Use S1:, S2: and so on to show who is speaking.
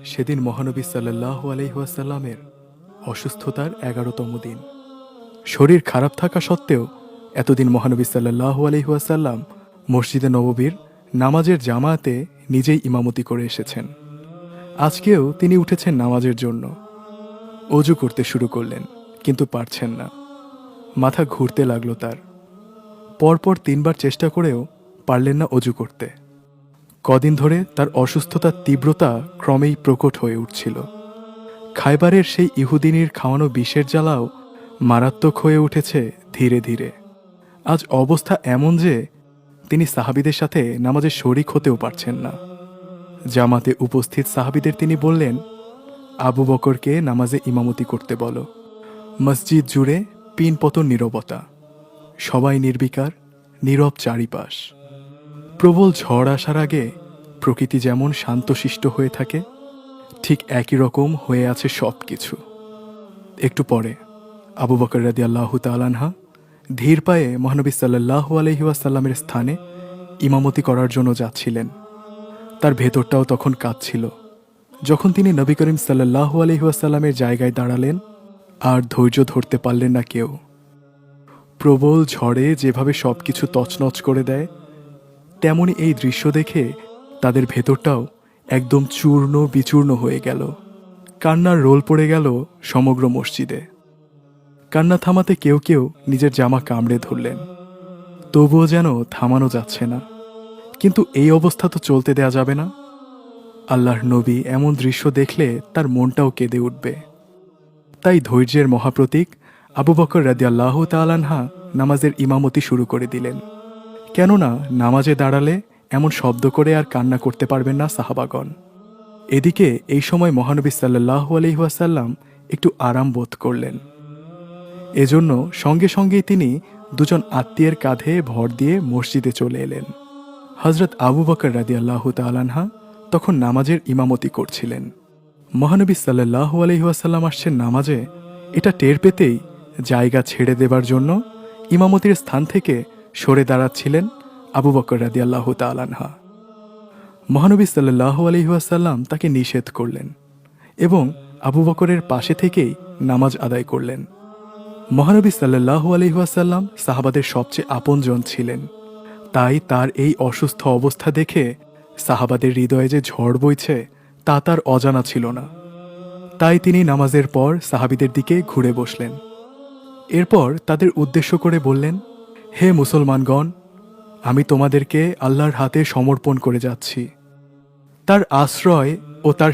S1: সেদিন মহানবী সাল্লাল্লাহু আলাইহি ওয়াসাল্লামের অসুস্থতার 11তম দিন। শরীর খারাপ থাকা সত্ত্বেও এতদিন মহানবী সাল্লাল্লাহু আলাইহি ওয়াসাল্লাম মসজিদে নববীর নামাজের জামায়াতে নিজেই ইমামতি করে এসেছেন। আজকেও তিনি উঠেছেন নামাজের জন্য। অজু করতে শুরু করলেন, কিন্তু পারছেন না। মাথা ঘুরতে লাগলো তার। পরপর 3বার চেষ্টা করেও পারলেন না অজু করতে। কদিন ধরে তার অসুস্থতার তীব্রতা ক্রমেই প্রকট হয়ে উঠছিল। খায়বারের সেই ইহুদিনীর খাওয়ানো বিষের জ্বালাও মারাত্মক হয়ে উঠেছে ধীরে ধীরে। আজ অবস্থা এমন যে তিনি সাহাবীদের সাথে নামাজে শরিক হতেও পারছেন না। জামাতে উপস্থিত সাহাবীদের তিনি বললেন, আবু বকরকে নামাজে ইমামতি করতে বলো। মসজিদ জুড়ে পিনপতন নীরবতা, সবাই নির্বিকার, নীরব চারিপাশ। প্রবল ঝড় আসার আগে প্রকৃতি যেমন শান্তশিষ্ট হয়ে থাকে, ঠিক একই রকম হয়ে আছে সব কিছু। একটু পরে আবু বকর রাদিয়াল্লাহু তাআলা আনহু ধীর পায়ে মহানবী সাল্লাল্লাহু আলাইহি ওয়াসাল্লামের স্থানে ইমামতি করার জন্য যাচ্ছিলেন। তার ভেতরটাও তখন কাঁদছিল। যখন তিনি নবী করিম সাল্লাল্লাহু আলাইহি ওয়াসাল্লামের জায়গায় দাঁড়ালেন, আর ধৈর্য ধরতে পারলেন না কেউ। প্রবল ঝড়ে যেভাবে সবকিছু তছনছ করে দেয়, তেমনি এই দৃশ্য দেখে তাদের ভেতরটাও একদম চূর্ণ বিচূর্ণ হয়ে গেল। কান্নার রোল পড়ে গেল সমগ্র মসজিদে। কান্না থামাতে কেউ কেউ নিজের জামা কামড়ে ধরলেন, তবুও যেন থামানো যাচ্ছে না। কিন্তু এই অবস্থা তো চলতে দেয়া যাবে না। আল্লাহর নবী এমন দৃশ্য দেখলে তার মনটাও কেঁদে উঠবে। তাই ধৈর্যের মহাপ্রতীক আবু বকর রাদিয়াল্লাহু তাআলা আনহু নামাজের ইমামতি শুরু করে দিলেন। কেননা নামাজে দাঁড়ালে এমন শব্দ করে আর কান্না করতে পারবেন না সাহাবাগণ। এদিকে এই সময় মহানবী সাল্লাল্লাহু আলাইহি ওয়াসাল্লাম একটু আরাম বোধ করলেন। এজন্য সঙ্গে সঙ্গেই তিনি দুজন আত্মীয়ের কাঁধে ভর দিয়ে মসজিদে চলে এলেন। হযরত আবু বকর রাদিয়াল্লাহু তাআলা আনহু তখন নামাজের ইমামতি করছিলেন। মহানবী সাল্লাল্লাহু আলাইহি ওয়াসাল্লাম আসছেন নামাজে, এটা টের পেতেই জায়গা ছেড়ে দেবার জন্য ইমামতির স্থান থেকে সরে দাঁড়াচ্ছিলেন আবু বকর রাদিয়াল্লাহু তাআলা আনহু। মহানবী সাল্লাল্লাহু আলাইহি ওয়াসাল্লাম তাকে নিষেধ করলেন এবং আবু বকরের পাশে থেকেই নামাজ আদায় করলেন। মহানবী সাল্লাল্লাহু আলাইহি ওয়াসাল্লাম সাহাবাদের সবচেয়ে আপনজন ছিলেন। তাই তার এই অসুস্থ অবস্থা দেখে সাহাবাদের হৃদয়ে যে ঝড় বইছে তা তার অজানা ছিল না। তাই তিনি নামাজের পর সাহাবীদের দিকে ঘুরে বসলেন। এরপর তাদের উদ্দেশ্য করে বললেন, হে মুসলমানগণ, আমি তোমাদেরকে আল্লাহর হাতে সমর্পণ করে যাচ্ছি। তার আশ্রয় ও তার